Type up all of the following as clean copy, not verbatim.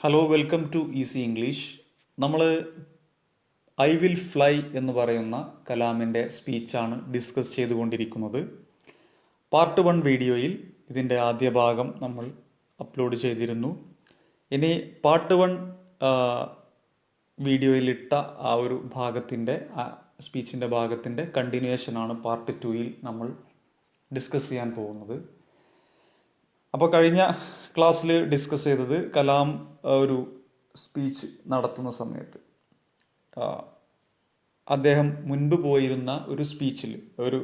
Hello welcome to easy English. നമ്മൾ I will fly എന്ന് പറയുന്ന കലാമിൻ്റെ സ്പീച്ചാണ് ഡിസ്കസ് ചെയ്തുകൊണ്ടിരിക്കുന്നത്. പാർട്ട് 1 വീഡിയോയിൽ ഇതിൻ്റെ ആദ്യ ഭാഗം നമ്മൾ അപ്ലോഡ് ചെയ്തിരുന്നു. ഇനി പാർട്ട് 1 വീഡിയോയിലിട്ട ആ ഒരു ഭാഗത്തിൻ്റെ സ്പീച്ചിൻ്റെ ഭാഗത്തിൻ്റെ കണ്ടിന്യൂവേഷനാണ് പാർട്ട് 2യിൽ നമ്മൾ ഡിസ്കസ് ചെയ്യാൻ പോകുന്നത്. അപ്പോൾ കഴിഞ്ഞ ക്ലാസ്സിൽ ഡിസ്കസ് ചെയ്തത് കലാം ഒരു സ്പീച്ച് നടത്തുന്ന സമയത്ത് അദ്ദേഹം മുൻപ് പോയിരുന്ന ഒരു സ്പീച്ചിൽ, ഒരു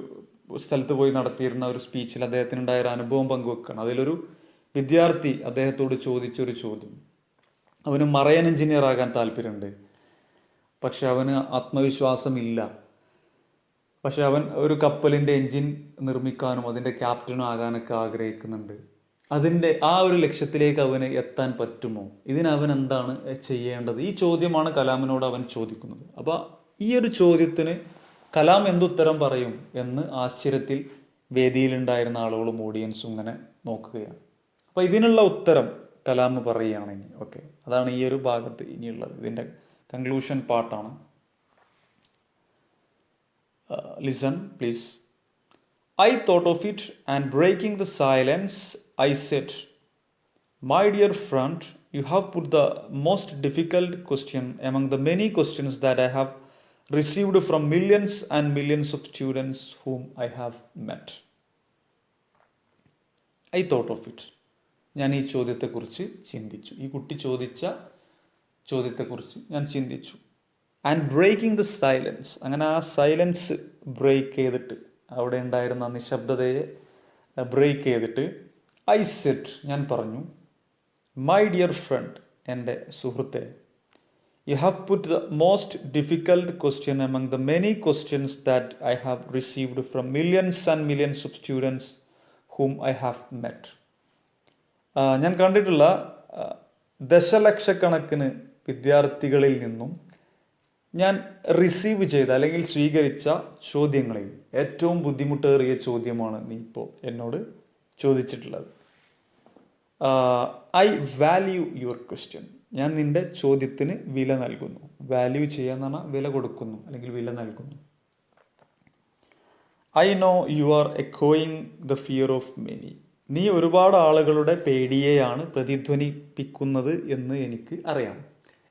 സ്ഥലത്ത് പോയി നടത്തിയിരുന്ന ഒരു സ്പീച്ചിൽ അദ്ദേഹത്തിനുണ്ടായ ഒരു അനുഭവം പങ്കുവെക്കുകയാണ്. അതിലൊരു വിദ്യാർത്ഥി അദ്ദേഹത്തോട് ചോദിച്ചൊരു ചോദ്യം, അവന് മറൈൻ എഞ്ചിനീയർ ആകാൻ താല്പര്യമുണ്ട്, പക്ഷെ അവന് ആത്മവിശ്വാസമില്ല. പക്ഷെ അവൻ ഒരു കപ്പലിൻ്റെ എൻജിൻ നിർമ്മിക്കാനും അതിൻ്റെ ക്യാപ്റ്റനും ആകാനൊക്കെ ആഗ്രഹിക്കുന്നുണ്ട്. അതിൻ്റെ ആ ഒരു ലക്ഷ്യത്തിലേക്ക് അവന് എത്താൻ പറ്റുമോ? ഇതിനവൻ എന്താണ് ചെയ്യേണ്ടത്? ഈ ചോദ്യമാണ് കലാമിനോട് അവൻ ചോദിക്കുന്നത്. അപ്പോൾ ഈ ഒരു ചോദ്യത്തിന് കലാം എന്തുത്തരം പറയും എന്ന് ആശ്ചര്യത്തിൽ വേദിയിലുണ്ടായിരുന്ന ആളുകളും ഓഡിയൻസും ഇങ്ങനെ നോക്കുകയാണ്. അപ്പോൾ ഇതിനുള്ള ഉത്തരം കലാം പറയുകയാണെങ്കിൽ ഓക്കെ, അതാണ് ഈ ഒരു ഭാഗത്ത് ഇനിയുള്ളത്. ഇതിൻ്റെ കൺക്ലൂഷൻ പാർട്ടാണ്. Listen please. I thought of it, and breaking the silence, I said, "My dear friend, you have put the most difficult question among the many questions that I have received from millions and millions of students whom I have met." I thought of it. ഞാൻ ഈ ചോദ്യത്തെക്കുറിച്ച് ചിന്തിച്ചു. ഈ കുട്ടി ചോദിച്ച ചോദ്യത്തെക്കുറിച്ച് ഞാൻ ചിന്തിച്ചു. And breaking the silence, അങ്ങനെ ആ സൈലൻസ് ബ്രേക്ക് ചെയ്തിട്ട്, അവിടെ ഉണ്ടായിരുന്ന നിശബ്ദതയെ ബ്രേക്ക് ചെയ്തിട്ട്, ഐ സെഡ്, ഞാൻ പറഞ്ഞു, മൈ ഡിയർ ഫ്രണ്ട്, എൻ്റെ സുഹൃത്തെ, you have put the most difficult question among the many questions that I have received from millions and millions of students ഹൂം I have met. ഞാൻ കണ്ടിട്ടുള്ള ദശലക്ഷക്കണക്കിന് വിദ്യാർത്ഥികളിൽ നിന്നും ഞാൻ റിസീവ് ചെയ്ത അല്ലെങ്കിൽ സ്വീകരിച്ച ചോദ്യങ്ങളിൽ ഏറ്റവും ബുദ്ധിമുട്ടേറിയ ചോദ്യമാണ് നീ ഇപ്പോൾ എന്നോട് ചോദിച്ചിട്ടുള്ളത്. I value your question. ഞാൻ നിൻ്റെ ചോദ്യത്തിന് വില നൽകുന്നു. വാല്യൂ ചെയ്യാന്ന് പറഞ്ഞാൽ വില കൊടുക്കുന്നു അല്ലെങ്കിൽ വില നൽകുന്നു. ഐ നോ യു ആർ എക്കോയിങ് ദ ഫിയർ ഓഫ് മെനി. നീ ഒരുപാട് ആളുകളുടെ പേടിയെയാണ് പ്രതിധ്വനിപ്പിക്കുന്നത് എന്ന് എനിക്ക് അറിയാം.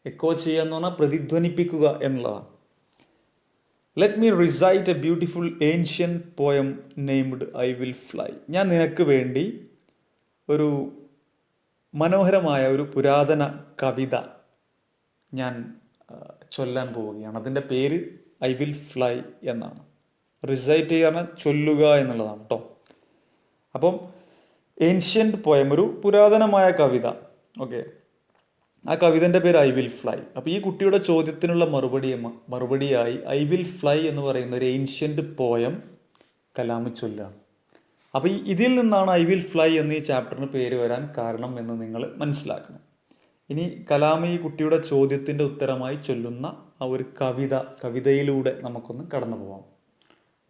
എക്കോ ചെയ്യുക എന്ന് പറഞ്ഞാൽ പ്രതിധ്വനിപ്പിക്കുക എന്നുള്ളതാണ്. Let me recite A beautiful ancient poem named I will fly. ഞാൻ നിനക്ക് വേണ്ടി ഒരു മനോഹരമായ ഒരു പുരാതന കവിത ഞാൻ ചൊല്ലാൻ പോവുകയാണ്. അതിൻ്റെ പേര് ഐ വിൽ ഫ്ലൈ എന്നാണ്. റിസൈറ്റ് ചെയ്യുക, ചൊല്ലുക എന്നുള്ളതാണ് കേട്ടോ. അപ്പം ഏൻഷ്യൻ്റ് പോയം, ഒരു പുരാതനമായ കവിത. ഓക്കെ, ആ കവിതൻ്റെ പേര് ഐ വിൽ ഫ്ലൈ. അപ്പോൾ ഈ കുട്ടിയുടെ ചോദ്യത്തിനുള്ള മറുപടിയായി ഐ വിൽ ഫ്ലൈ എന്ന് പറയുന്ന ഒരു ഏൻഷ്യൻ്റ് പോയം കലാം ചൊല്ലുക. അപ്പോൾ ഇതിൽ നിന്നാണ് ഐ വിൽ ഫ്ലൈ എന്ന് ഈ ചാപ്റ്ററിന് പേര് വരാൻ കാരണം എന്ന് നിങ്ങൾ മനസ്സിലാക്കണം. ഇനി കലാം ഈ കുട്ടിയുടെ ചോദ്യത്തിൻ്റെ ഉത്തരമായി ചൊല്ലുന്ന ആ ഒരു കവിതയിലൂടെ നമുക്കൊന്ന് കടന്നു പോകാം.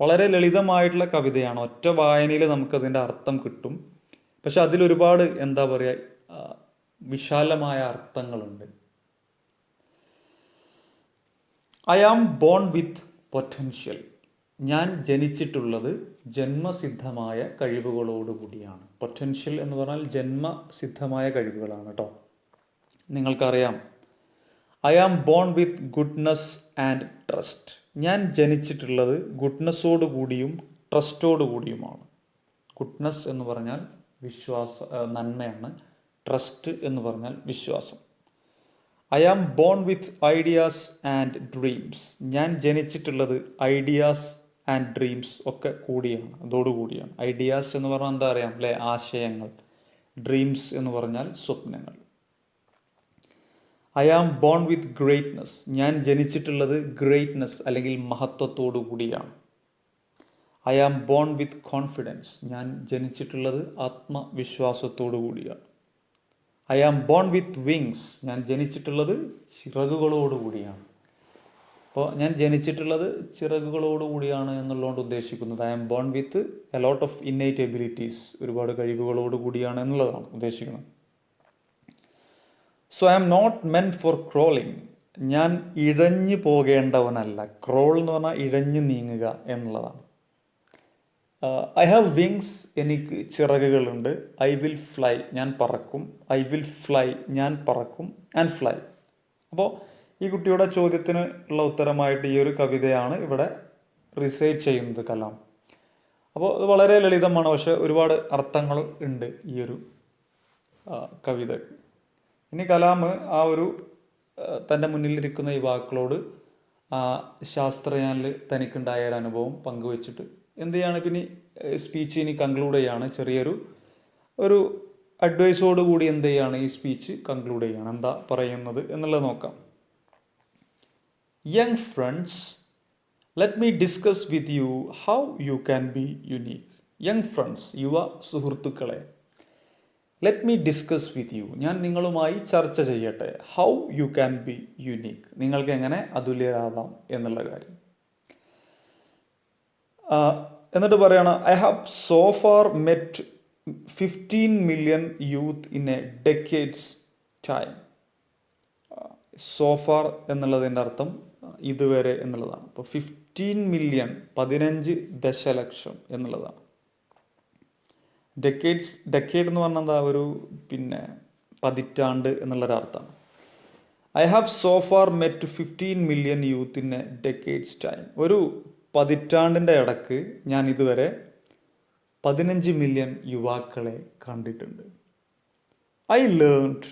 വളരെ ലളിതമായിട്ടുള്ള കവിതയാണ്. ഒറ്റ വായനയിൽ നമുക്കതിൻ്റെ അർത്ഥം കിട്ടും. പക്ഷെ അതിലൊരുപാട് എന്താ പറയുക, വിശാലമായ അർത്ഥങ്ങളുണ്ട്. I am born with potential. ഞാൻ ജനിച്ചിട്ടുള്ളത് ജന്മസിദ്ധമായ കഴിവുകളോടുകൂടിയാണ്. പൊറ്റൻഷ്യൽ എന്ന് പറഞ്ഞാൽ ജന്മസിദ്ധമായ കഴിവുകളാണ് കേട്ടോ. നിങ്ങൾക്കറിയാം, I am born with goodness and trust. ഞാൻ ജനിച്ചിട്ടുള്ളത് ഗുഡ്നസ്സോടു കൂടിയും ട്രസ്റ്റോടു കൂടിയുമാണ്. ഗുഡ്നസ് എന്ന് പറഞ്ഞാൽ നന്മയാണ്. ട്രസ്റ്റ് എന്ന് പറഞ്ഞാൽ വിശ്വാസം. I am born with ideas and dreams. ഞാൻ ജനിച്ചിട്ടുള്ളത് ഐഡിയാസ് ആൻഡ് ഡ്രീംസ് ഒക്കെ കൂടിയാണ്, അതോടുകൂടിയാണ്. ഐഡിയാസ് എന്ന് പറഞ്ഞാൽ എന്താ അറിയാം അല്ലേ, ആശയങ്ങൾ. ഡ്രീംസ് എന്ന് പറഞ്ഞാൽ സ്വപ്നങ്ങൾ. I am born with greatness. ഞാൻ ജനിച്ചിട്ടുള്ളത് ഗ്രേറ്റ്നസ് അല്ലെങ്കിൽ മഹത്വത്തോടു കൂടിയാണ്. I am born with confidence. ഞാൻ ജനിച്ചിട്ടുള്ളത് ആത്മവിശ്വാസത്തോടു കൂടിയാണ്. I am born with wings. ഞാൻ ജനിച്ചിട്ടുള്ളത് ചിറകുകളോടുകൂടിയാണ്. അപ്പോൾ ഞാൻ ജനിച്ചിട്ടുള്ളത് ചിറകുകളോടുകൂടിയാണ് എന്നുള്ളതുകൊണ്ട് ഉദ്ദേശിക്കുന്നത് I am born with a lot of innate abilities. ഒരുപാട് കഴിവുകളോടുകൂടിയാണ് എന്നുള്ളതാണ് ഉദ്ദേശിക്കുന്നത്. So I am not meant for crawling. ഞാൻ ഇഴഞ്ഞു പോകേണ്ടവനല്ല. ക്രോൾ എന്ന് പറഞ്ഞാൽ ഇഴഞ്ഞു നീങ്ങുക എന്നുള്ളതാണ്. ഐ ഹാവ് വിങ്സ്, എനിക്ക് ചിറകുകളുണ്ട്. ഐ വിൽ ഫ്ലൈ, ഞാൻ പറക്കും. ഐ വിൽ ഫ്ലൈ, ഞാൻ പറക്കും. And fly. അപ്പോൾ ഈ കുട്ടിയുടെ ചോദ്യത്തിന് ഉള്ള ഉത്തരമായിട്ട് ഈ ഒരു കവിതയാണ് ഇവിടെ റിസൈറ്റ് ചെയ്യുന്നത് കലാം. അപ്പോൾ അത് വളരെ ലളിതമാണ്, പക്ഷെ ഒരുപാട് അർത്ഥങ്ങൾ ഉണ്ട് ഈ ഒരു കവിത. ഇനി കലാം ആ ഒരു തൻ്റെ മുന്നിലിരിക്കുന്ന യുവാക്കളോട് ശാസ്ത്രജ്ഞനിൽ തനിക്കുണ്ടായ ഒരു അനുഭവം പങ്കുവെച്ചിട്ട് എന്ത് ചെയ്യാണ്, പിന്നെ സ്പീച്ച് ഇനി കൺക്ലൂഡ് ചെയ്യാണ്. ഒരു അഡ്വൈസോട് കൂടി എന്ത് ചെയ്യാണ് ഈ സ്പീച്ച് കൺക്ലൂഡ് ചെയ്യാണ്. എന്താ പറയുന്നത് എന്നുള്ളത് നോക്കാം. Young friends, let me discuss with you how you can be unique. Young friends, യുവ സുഹൃത്തുക്കളെ. Let me discuss with you, ഞാൻ നിങ്ങളുമായി ചർച്ച ചെയ്യട്ടെ. How you can be unique, നിങ്ങൾക്ക് എങ്ങനെ അതുല്യരാവാം എന്നുള്ള കാര്യം. എന്നിട്ട് പറയണം, I have so far met 15 million youth in a decade's time. So far എന്നുള്ളതിൻ്റെ അർത്ഥം ഇതുവരെ എന്നുള്ളതാണ്. അപ്പോൾ 15 million 15 ദശലക്ഷം എന്നുള്ളതാണ്. ഡെക്കേഡ് എന്ന് പറഞ്ഞാൽ എന്താ, ഒരു പതിറ്റാണ്ട് എന്നുള്ളൊരർത്ഥമാണ്. I have so far met 15 million youth in a decade's time. ഒരു പതിറ്റാണ്ടിൻ്റെ ഇടക്ക് ഞാൻ ഇതുവരെ 15 മില്യൺ യുവാക്കളെ കണ്ടിട്ടുണ്ട്. I learned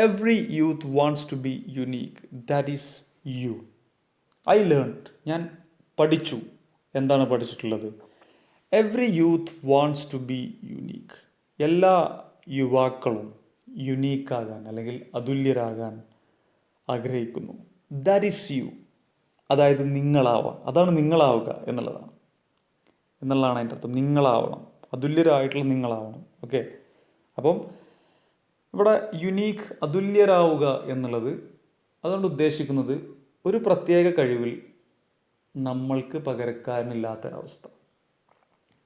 every youth wants to be unique, that is you. I learned, ഞാൻ പഠിച്ചു. എന്താണ് പഠിച്ചിട്ടുള്ളത്? Every youth wants to be unique. എല്ലാ യുവാക്കളും യുണീക്കാകാൻ അല്ലെങ്കിൽ അതുല്യരാകാൻ ആഗ്രഹിക്കുന്നു. ദാറ്റ് ഈസ് യു, അതായത് നിങ്ങളാവാം. അതാണ് നിങ്ങളാവുക എന്നുള്ളതാണ് അതിൻ്റെ അർത്ഥം. നിങ്ങളാവണം, അതുല്യരായിട്ടുള്ള നിങ്ങളാവണം. ഓക്കെ, അപ്പം ഇവിടെ യുണീക്ക്, അതുല്യരാവുക എന്നുള്ളത് അതുകൊണ്ട് ഉദ്ദേശിക്കുന്നത് ഒരു പ്രത്യേക കഴിവിൽ നമ്മൾക്ക് പകരക്കാരനില്ലാത്തൊരവസ്ഥ.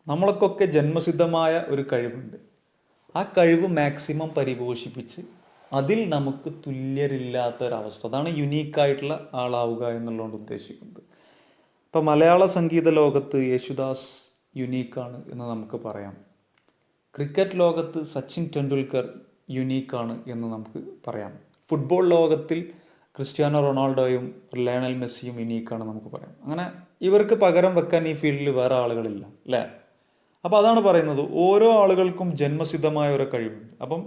നമ്മൾക്കൊക്കെ ജന്മസിദ്ധമായ ഒരു കഴിവുണ്ട്. ആ കഴിവ് മാക്സിമം പരിപോഷിപ്പിച്ച് അതിൽ നമുക്ക് തുല്യരില്ലാത്തൊരവസ്ഥ, അതാണ് യുണീക്കായിട്ടുള്ള ആളാവുക എന്നുള്ളതുകൊണ്ട് ഉദ്ദേശിക്കുന്നത്. ഇപ്പം മലയാള സംഗീത ലോകത്ത് യേശുദാസ് യുണീക്കാണ് എന്ന് നമുക്ക് പറയാം. ക്രിക്കറ്റ് ലോകത്ത് സച്ചിൻ ടെണ്ടുൽക്കർ യുണീക്കാണ് എന്ന് നമുക്ക് പറയാം. ഫുട്ബോൾ ലോകത്തിൽ ക്രിസ്ത്യാനോ റൊണാൾഡോയും ലയണൽ മെസ്സിയും യുണീക്കാണ് നമുക്ക് പറയാം. അങ്ങനെ ഇവർക്ക് പകരം വെക്കാൻ ഈ ഫീൽഡിൽ വേറെ ആളുകളില്ല, അല്ലേ? അപ്പോൾ അതാണ് പറയുന്നത്, ഓരോ ആളുകൾക്കും ജന്മസിദ്ധമായ ഒരു കഴിവുണ്ട്. അപ്പം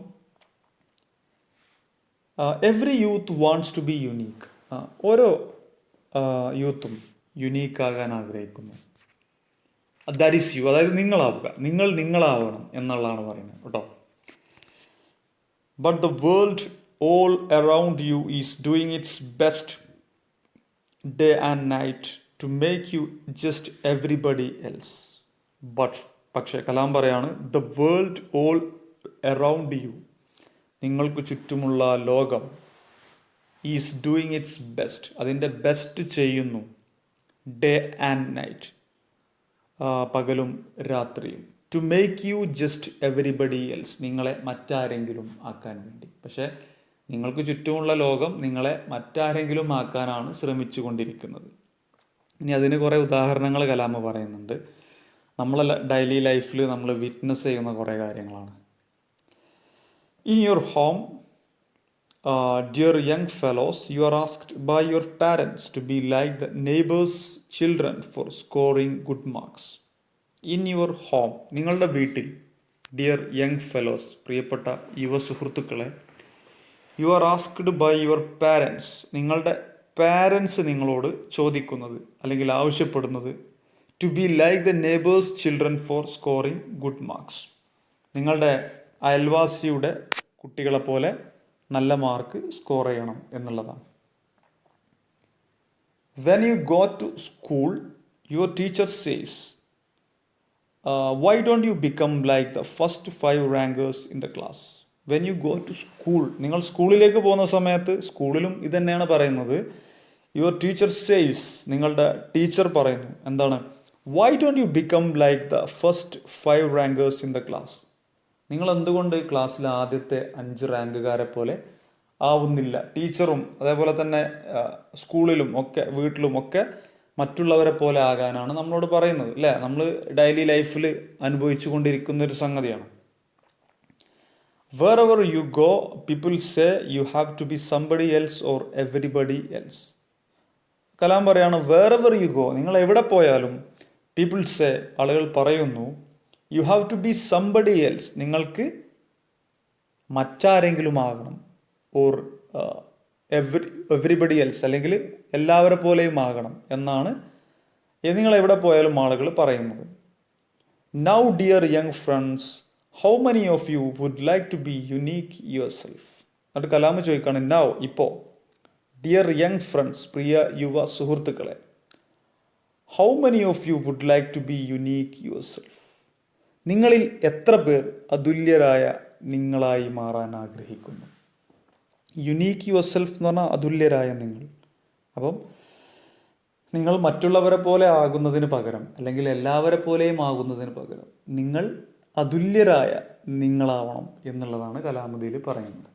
every youth wants to be unique. ഓരോ യൂത്തും യുണീക്കാകാൻ ആഗ്രഹിക്കുന്നു. ദാറ്റ് ഈസ് യു, അതായത് നിങ്ങളാവുക, നിങ്ങളാവണം എന്നുള്ളതാണ് പറയുന്നത് കേട്ടോ. But the world all around you is doing its best day and night to make you just everybody else. പക്ഷേ കലാം പറയാണ്, the world all around you, നിങ്ങൾക്ക് ചുറ്റുമുള്ള ലോകം, ഈസ് ഡൂയിങ് ഇറ്റ്സ് ബെസ്റ്റ്, അതിൻ്റെ ബെസ്റ്റ് ചെയ്യുന്നു, ഡേ ആൻഡ് നൈറ്റ്, പകലും രാത്രിയും, to make you just everybody else, നിങ്ങളെ മറ്റാരെങ്കിലും ആക്കാൻ വേണ്ടി. പക്ഷേ നിങ്ങൾക്ക് ചുറ്റുമുള്ള ലോകം നിങ്ങളെ മറ്റാരെങ്കിലും ആക്കാനാണ് ശ്രമിച്ചു കൊണ്ടിരിക്കുന്നത്. ഇനി അതിന് കുറേ ഉദാഹരണങ്ങൾ കലാമ പറയുന്നുണ്ട്. നമ്മളെ ഡെയിലി ലൈഫിൽ നമ്മൾ വിറ്റ്നസ് ചെയ്യുന്ന കുറേ കാര്യങ്ങളാണ്. In your home, dear young fellows, you are asked by your parents to be like the neighbors' children for scoring good marks. In your home, നിങ്ങളുടെ വീട്ടിൽ, dear young fellows, പ്രിയപ്പെട്ട യുവ സുഹൃത്തുക്കളെ, you are asked by your parents, നിങ്ങളുടെ parents നിങ്ങളോട് ചോദിക്കുന്നത് അല്ലെങ്കിൽ ആവശ്യപ്പെടുന്നത്, to be like the neighbors' children for scoring good marks, നിങ്ങളുടെ അയൽവാസിയുടെ കുട്ടികളെപ്പോലെ നല്ല മാർക്ക് സ്കോർ ചെയ്യണം എന്നുള്ളതാണ്. When you go to school, your teacher says, why don't you become like the first 5 rankers in the class. When you go to school, നിങ്ങൾ സ്കൂളിലേക്ക് പോകുന്ന സമയത്ത്, സ്കൂളിലും ഇത് തന്നെയാണ് പറയുന്നത്, യുവർ ടീച്ചർ സേസ്, നിങ്ങളുടെ ടീച്ചർ പറയുന്നു, എന്താണ്, why don't you become like the first 5 rankers in the class, നിങ്ങൾ എന്തുകൊണ്ട് ക്ലാസ്സിലെ ആദ്യത്തെ 5 റാങ്കുകാരെ പോലെ ആവുന്നില്ല. ടീച്ചറും അതേപോലെ തന്നെ സ്കൂളിലും ഒക്കെ വീട്ടിലും ഒക്കെ മറ്റുള്ളവരെ പോലെ ആകാനാണ് നമ്മളോട് പറയുന്നത്, അല്ലേ? നമ്മൾ ഡെയിലി ലൈഫിൽ അനുഭവിച്ചു കൊണ്ടിരിക്കുന്ന ഒരു സംഗതിയാണ്. Wherever you go, people say you have to be somebody else or everybody else. Kalam പറയാണ്, wherever you go, നിങ്ങൾ എവിടെ പോയാലും people say, ആളുകൾ പറയുന്നു, you have to be somebody else, നിങ്ങൾക്ക് മറ്റാരെങ്കിലും ആകണം, ഓർ എവ്രിബഡി എൽസ്, അല്ലെങ്കിൽ എല്ലാവരെ പോലെയും ആകണം എന്നാണ് നിങ്ങൾ എവിടെ പോയാലും ആളുകൾ പറയുന്നത്. Now dear young friends, how many of you would like to be unique yourself? എന്നിട്ട് കലാം ചോദിക്കുകയാണ്, now, ഇപ്പോൾ, ഡിയർ യങ് ഫ്രണ്ട്സ്, പ്രിയ യുവ സുഹൃത്തുക്കളെ, how many of you would like to be unique yourself, നിങ്ങളിൽ എത്ര പേർ അതുല്യരായ നിങ്ങളായി മാറാൻ ആഗ്രഹിക്കുന്നു? യുനീക്ക് യുവർ സെൽഫ് എന്ന് പറഞ്ഞാൽ അതുല്യരായ നിങ്ങൾ. അപ്പം നിങ്ങൾ മറ്റുള്ളവരെ പോലെ ആകുന്നതിന് പകരം, അല്ലെങ്കിൽ എല്ലാവരെ പോലെയും ആകുന്നതിന് പകരം, നിങ്ങൾ അതുല്യരായ നിങ്ങളാവണം എന്നുള്ളതാണ് കലാമതിയിൽ പറയുന്നത്.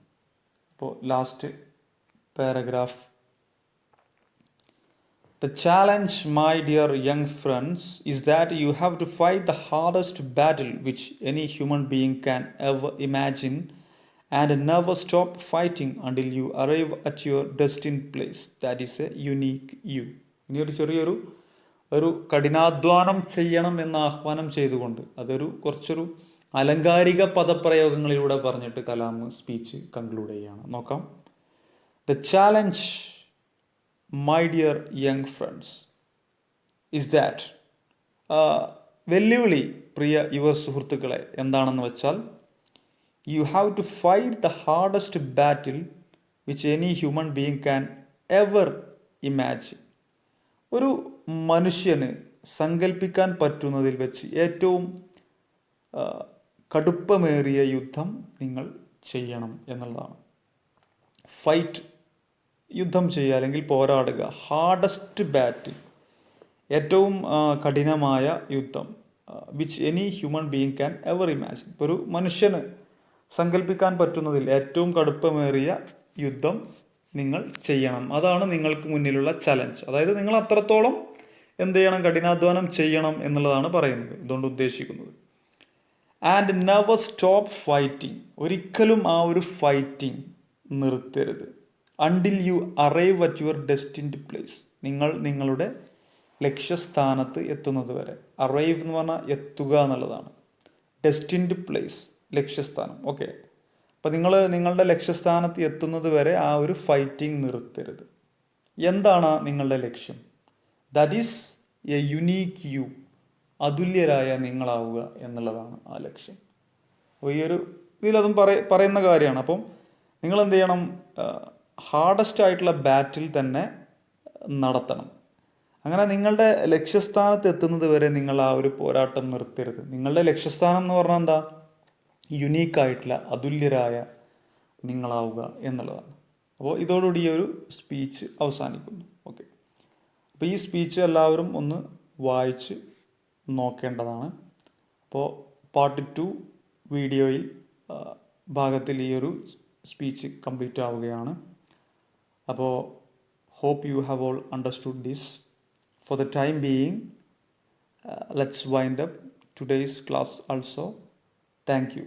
അപ്പോൾ last paragraph, The challenge, my dear young friends, is that you have to fight the hardest battle which any human being can ever imagine, and never stop fighting until you arrive at your destined place. That is a unique you. ഇനി ഒരു ചെറിയൊരു കഠിനാധ്വാനം ചെയ്യണം എന്ന് ആഹ്വാനം ചെയ്തുകൊണ്ട്, അതൊരു കുറച്ചൊരു അലങ്കാരിക പദപ്രയോഗങ്ങളിലൂടെ പറഞ്ഞിട്ട് കലാം സ്പീച്ച് കൺക്ലൂഡ് ചെയ്യുകയാണ്. നോക്കാം. The challenge, my dear young friends, is that, വെല്ലുവിളി പ്രിയ യുവ സുഹൃത്തുക്കളെ എന്താണെന്ന് വെച്ചാൽ, you have to fight the hardest battle which any human being can ever imagine. ഒരു മനുഷ്യന് സങ്കല്പിക്കാൻ പറ്റുന്നതിൽ വെച്ച് ഏറ്റവും കടുപ്പമേറിയ യുദ്ധം നിങ്ങൾ ചെയ്യണം എന്നുള്ളതാണ്. ഫൈറ്റ്, യുദ്ധം ചെയ്യുക അല്ലെങ്കിൽ പോരാടുക. ഹാർഡസ്റ്റ് ബാറ്റിൽ, ഏറ്റവും കഠിനമായ യുദ്ധം. Which any human being can ever imagine, ഇപ്പോൾ ഒരു മനുഷ്യന് സങ്കല്പിക്കാൻ പറ്റുന്നതിൽ ഏറ്റവും കടുപ്പമേറിയ യുദ്ധം നിങ്ങൾ ചെയ്യണം. അതാണ് നിങ്ങൾക്ക് മുന്നിലുള്ള ചലഞ്ച്. അതായത് നിങ്ങൾ അത്രത്തോളം എന്ത് ചെയ്യണം, കഠിനാധ്വാനം ചെയ്യണം എന്നുള്ളതാണ് പറയുന്നത്, ഇതുകൊണ്ട് ഉദ്ദേശിക്കുന്നത്. ആൻഡ് നെവർ സ്റ്റോപ്പ് ഫൈറ്റിംഗ്, ഒരിക്കലും ആ ഒരു ഫൈറ്റിംഗ് നിർത്തരുത്. Until you arrive at your destined place, നിങ്ങൾ നിങ്ങളുടെ ലക്ഷ്യസ്ഥാനത്ത് എത്തുന്നത് വരെ. അറൈവ് എന്ന് പറഞ്ഞാൽ എത്തുക എന്നുള്ളതാണ്. ഡെസ്റ്റിൻഡ് പ്ലേസ്, ലക്ഷ്യസ്ഥാനം. ഓക്കെ, അപ്പോൾ നിങ്ങൾ നിങ്ങളുടെ ലക്ഷ്യസ്ഥാനത്ത് എത്തുന്നത് വരെ ആ ഒരു ഫൈറ്റിംഗ് നിർത്തരുത്. എന്താണ് നിങ്ങളുടെ ലക്ഷ്യം? That is a unique you, അതുല്യരായ നിങ്ങളാവുക എന്നുള്ളതാണ് ആ ലക്ഷ്യം. അപ്പോൾ ഈ ഒരു ഇതിലതും പറയുന്ന കാര്യമാണ്. അപ്പം നിങ്ങൾ എന്ത് ചെയ്യണം, ഹാർഡസ്റ്റ് ആയിട്ടുള്ള ബാറ്റിൽ തന്നെ നടത്തണം. അങ്ങനെ നിങ്ങളുടെ ലക്ഷ്യസ്ഥാനത്ത് എത്തുന്നത് വരെ നിങ്ങൾ ആ ഒരു പോരാട്ടം നിർത്തരുത്. നിങ്ങളുടെ ലക്ഷ്യസ്ഥാനം എന്ന് പറഞ്ഞാൽ എന്താ? യുനീക്കായിട്ടുള്ള അതുല്യരായ നിങ്ങളാവുക എന്നുള്ളതാണ്. അപ്പോൾ ഇതോടുകൂടി ഈ ഒരു സ്പീച്ച് അവസാനിക്കുന്നു. ഓക്കെ, അപ്പോൾ ഈ സ്പീച്ച് എല്ലാവരും ഒന്ന് വായിച്ച് നോക്കേണ്ടതാണ്. അപ്പോൾ പാർട്ട് 2 വീഡിയോയിൽ ഭാഗത്തിൽ ഈ ഒരു സ്പീച്ച് കംപ്ലീറ്റ് ആവുകയാണ്. അപ്പോൾ hope you have all understood this. For the time being, let's wind up today's class also. Thank you.